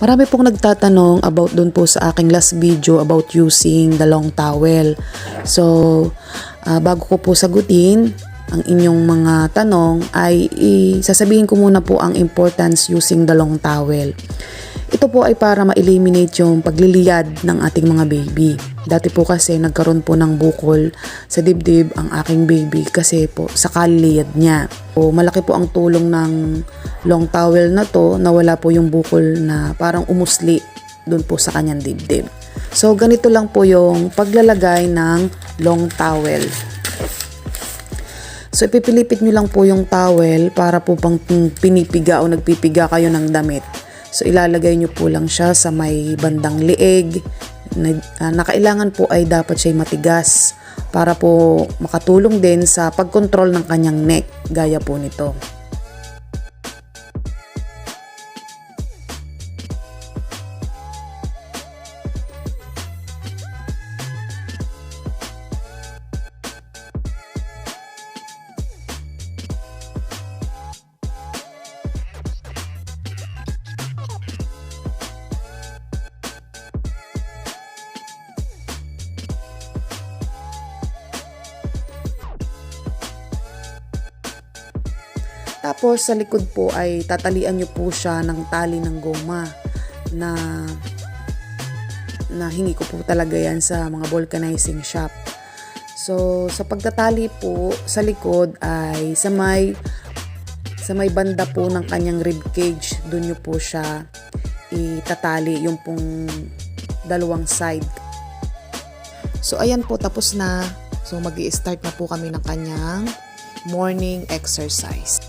Marami pong nagtatanong about dun po sa aking last video about using the long towel. So, bago ko po sagutin ang inyong mga tanong ay sasabihin ko muna po ang importance using the long towel. Ito po ay para ma-eliminate yung pagliliyad ng ating mga baby. Dati po kasi nagkaroon po ng bukol sa dibdib ang aking baby kasi po sa kaliliyad niya. So, malaki po ang tulong ng long towel na to na wala po yung bukol na parang umusli dun po sa kanyang dibdib. So ganito lang po yung paglalagay ng long towel. So ipipilipit nyo lang po yung towel para po pang pinipiga o nagpipiga kayo ng damit. So ilalagay nyo po lang siya sa may bandang lieg. Na kailangan po ay dapat siya matigas para po makatulong din sa pagkontrol ng kanyang neck gaya po nito. Tapos sa likod po ay tatalian nyo po siya ng tali ng goma na hingi ko po talaga yan sa mga vulcanizing shop. So sa pagtatali po sa likod ay sa may banda po ng kanyang rib cage, doon nyo po siya itatali yung pong dalawang side. So ayan po, tapos na. So mag-i-start na po kami ng kanyang morning exercise.